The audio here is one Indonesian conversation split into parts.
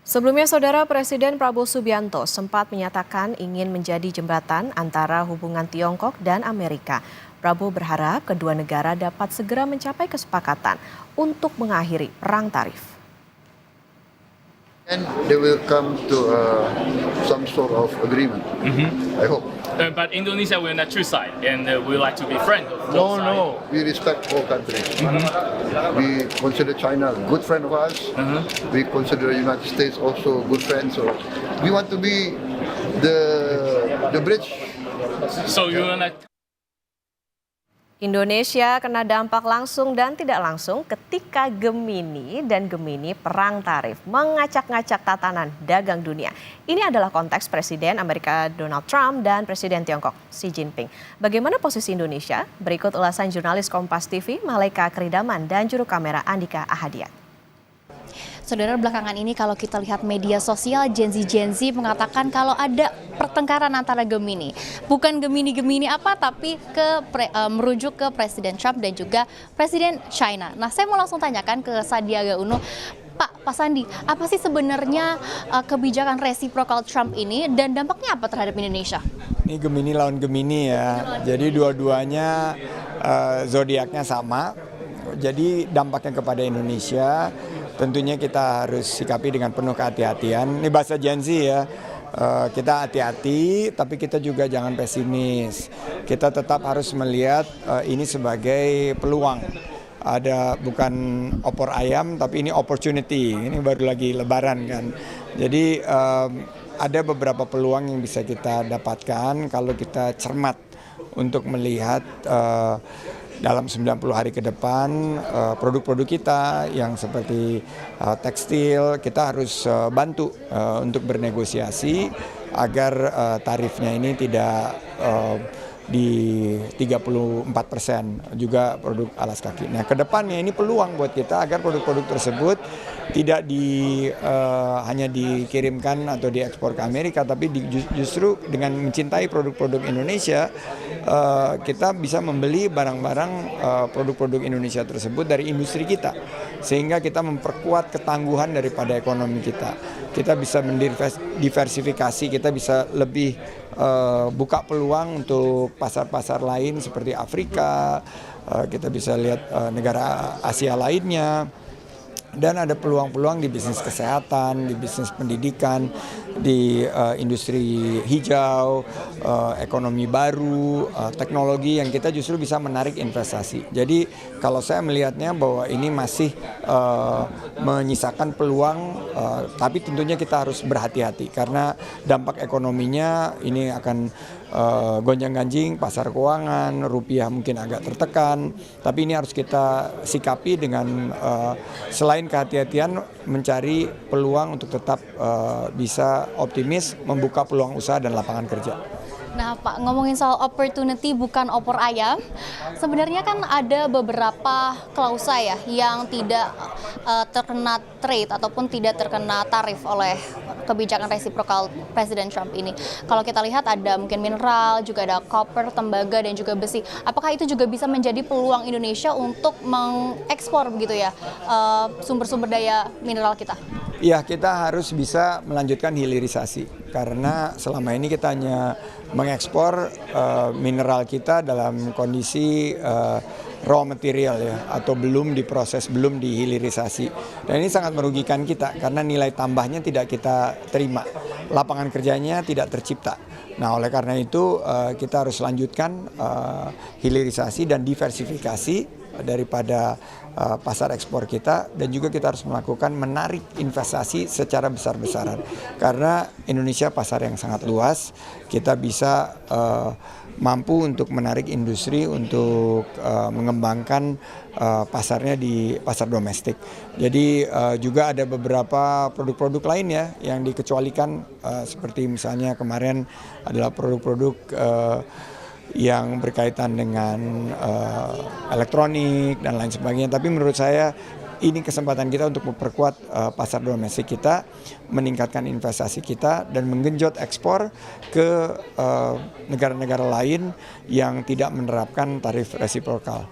Sebelumnya, Saudara Presiden Prabowo Subianto sempat menyatakan ingin menjadi jembatan antara hubungan Tiongkok dan Amerika. Prabowo berharap kedua negara dapat segera mencapai kesepakatan untuk mengakhiri perang tarif. And they will come to some sort of agreement. I hope. But Indonesia will not choose side, and we like to be friends of No, both sides. no. We respect all countries. We consider China a good friend of ours. We consider the United States also a good friend. So we want to be the bridge. So you will not. Indonesia kena dampak langsung dan tidak langsung ketika Gemini dan Gemini perang tarif mengacak-ngacak tatanan dagang dunia. Ini adalah konteks Presiden Amerika Donald Trump dan Presiden Tiongkok Xi Jinping. Bagaimana posisi Indonesia? Berikut ulasan jurnalis Kompas TV Malaika Kridaman dan juru kamera Andika Ahadiat. Saudara, belakangan ini kalau kita lihat media sosial, Gen Z mengatakan kalau ada pertengkaran antara Gemini. Bukan Gemini apa, tapi merujuk ke Presiden Trump dan juga Presiden China. Nah, saya mau langsung tanyakan ke Sandiaga Uno. Pak Sandi, apa sih sebenarnya kebijakan resiprokal Trump ini dan dampaknya apa terhadap Indonesia? Ini Gemini lawan Gemini ya, jadi dua-duanya zodiaknya sama, jadi dampaknya kepada Indonesia tentunya kita harus sikapi dengan penuh kehati-hatian. Ini bahasa Gen Z ya, kita hati-hati tapi kita juga jangan pesimis. Kita tetap harus melihat ini sebagai peluang. Ada bukan opor ayam tapi ini opportunity, ini baru lagi lebaran kan. Jadi ada beberapa peluang yang bisa kita dapatkan kalau kita cermat untuk melihat dalam 90 hari ke depan produk-produk kita yang seperti tekstil kita harus bantu untuk bernegosiasi agar tarifnya ini tidak di 34% juga produk alas kaki. Nah, kedepannya ini peluang buat kita agar produk-produk tersebut tidak hanya dikirimkan atau diekspor ke Amerika, tapi justru dengan mencintai produk-produk Indonesia, kita bisa membeli barang-barang produk-produk Indonesia tersebut dari industri kita, sehingga kita memperkuat ketangguhan daripada ekonomi kita. Kita bisa mendiversifikasi, kita bisa lebih buka peluang untuk pasar-pasar lain seperti Afrika, kita bisa lihat negara Asia lainnya. Dan ada peluang-peluang di bisnis kesehatan, di bisnis pendidikan, di industri hijau, ekonomi baru, teknologi yang kita justru bisa menarik investasi. Jadi kalau saya melihatnya bahwa ini masih menyisakan peluang, tapi tentunya kita harus berhati-hati karena dampak ekonominya ini akan gonjang-ganjing, pasar keuangan, rupiah mungkin agak tertekan, tapi ini harus kita sikapi dengan selain kehati-hatian mencari peluang untuk tetap bisa optimis membuka peluang usaha dan lapangan kerja. Nah Pak, ngomongin soal opportunity bukan opor ayam, sebenarnya kan ada beberapa klausa ya yang tidak terkena trade ataupun tidak terkena tarif oleh kebijakan resiprokal Presiden Trump ini. Kalau kita lihat ada mungkin mineral, juga ada copper, tembaga dan juga besi. Apakah itu juga bisa menjadi peluang Indonesia untuk mengekspor begitu ya sumber-sumber daya mineral kita? Ya, kita harus bisa melanjutkan hilirisasi karena selama ini kita hanya mengekspor mineral kita dalam kondisi raw material ya, atau belum diproses, belum dihilirisasi. Dan ini sangat merugikan kita karena nilai tambahnya tidak kita terima, lapangan kerjanya tidak tercipta. Nah, oleh karena itu kita harus lanjutkan hilirisasi dan diversifikasi daripada pasar ekspor kita, dan juga kita harus melakukan menarik investasi secara besar-besaran karena Indonesia pasar yang sangat luas. Kita bisa mampu untuk menarik industri untuk mengembangkan pasarnya di pasar domestik. Jadi juga ada beberapa produk-produk lain ya yang dikecualikan, seperti misalnya kemarin adalah produk-produk yang berkaitan dengan elektronik dan lain sebagainya. Tapi menurut saya ini kesempatan kita untuk memperkuat pasar domestik kita, meningkatkan investasi kita, dan menggenjot ekspor ke negara-negara lain yang tidak menerapkan tarif resiprokal.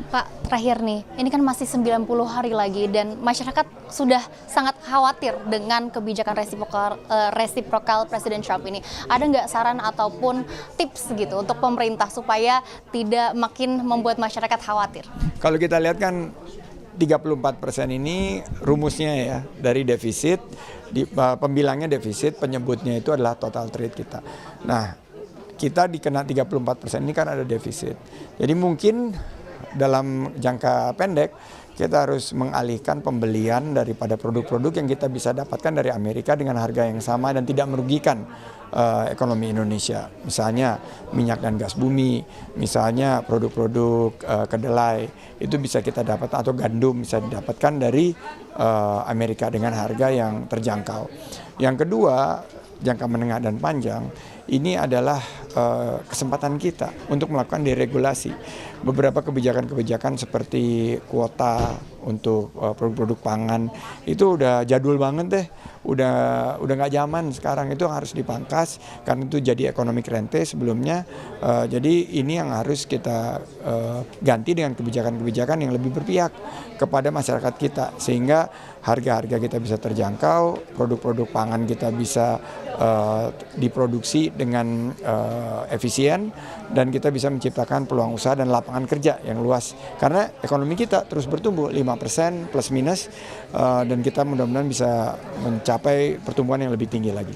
Pak, terakhir nih, ini kan masih 90 hari lagi dan masyarakat sudah sangat khawatir dengan kebijakan resiprokal Presiden Trump ini. Ada nggak saran ataupun tips gitu untuk pemerintah supaya tidak makin membuat masyarakat khawatir? Kalau kita lihat kan 34% ini rumusnya ya dari defisit, pembilangnya defisit, penyebutnya itu adalah total trade kita. Nah, kita dikena 34% ini kan ada defisit. Jadi mungkin dalam jangka pendek kita harus mengalihkan pembelian daripada produk-produk yang kita bisa dapatkan dari Amerika dengan harga yang sama dan tidak merugikan ekonomi Indonesia. Misalnya minyak dan gas bumi, misalnya produk-produk kedelai itu bisa kita dapat, atau gandum bisa didapatkan dari Amerika dengan harga yang terjangkau. Yang kedua, jangka menengah dan panjang, ini adalah kesempatan kita untuk melakukan deregulasi. Beberapa kebijakan-kebijakan seperti kuota untuk produk-produk pangan itu udah jadul banget deh, udah nggak zaman sekarang, itu harus dipangkas karena itu jadi ekonomi rente sebelumnya. Jadi ini yang harus kita ganti dengan kebijakan-kebijakan yang lebih berpihak kepada masyarakat kita, sehingga harga-harga kita bisa terjangkau, produk-produk pangan kita bisa diproduksi dengan efisien, dan kita bisa menciptakan peluang usaha dan lapangan kerja yang luas. Karena ekonomi kita terus bertumbuh 5% plus minus, dan kita mudah-mudahan bisa mencapai pertumbuhan yang lebih tinggi lagi.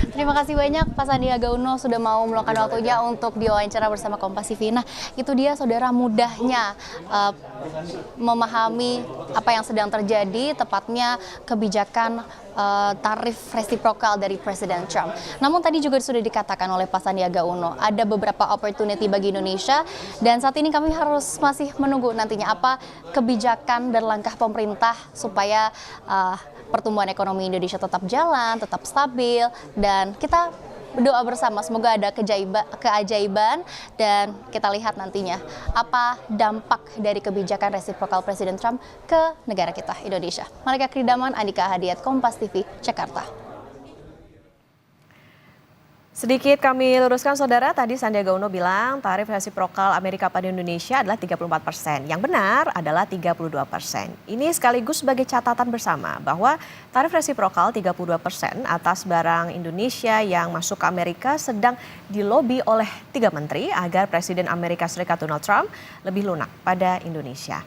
Terima kasih banyak Pak Sandiaga Uno sudah mau meluangkan waktunya untuk diwawancara bersama Kompas TV. Nah, itu dia saudara mudahnya memahami apa yang sedang terjadi, tepatnya kebijakan tarif resiprokal dari Presiden Trump. Namun tadi juga sudah dikatakan oleh Pak Sandiaga Uno, ada beberapa opportunity bagi Indonesia, dan saat ini kami harus masih menunggu nantinya apa kebijakan dan langkah pemerintah supaya pertumbuhan ekonomi Indonesia tetap jalan, tetap stabil, dan kita berdoa bersama semoga ada keajaiban dan kita lihat nantinya apa dampak dari kebijakan resiprokal Presiden Trump ke negara kita, Indonesia. Malika Kridaman, Andika Hadiat, Kompas TV, Jakarta. Sedikit kami luruskan saudara, tadi Sandiaga Uno bilang tarif resiprokal Amerika pada Indonesia adalah 34%. Yang benar adalah 32%. Ini sekaligus sebagai catatan bersama bahwa tarif resiprokal 32% atas barang Indonesia yang masuk ke Amerika sedang dilobi oleh 3 menteri agar Presiden Amerika Serikat Donald Trump lebih lunak pada Indonesia.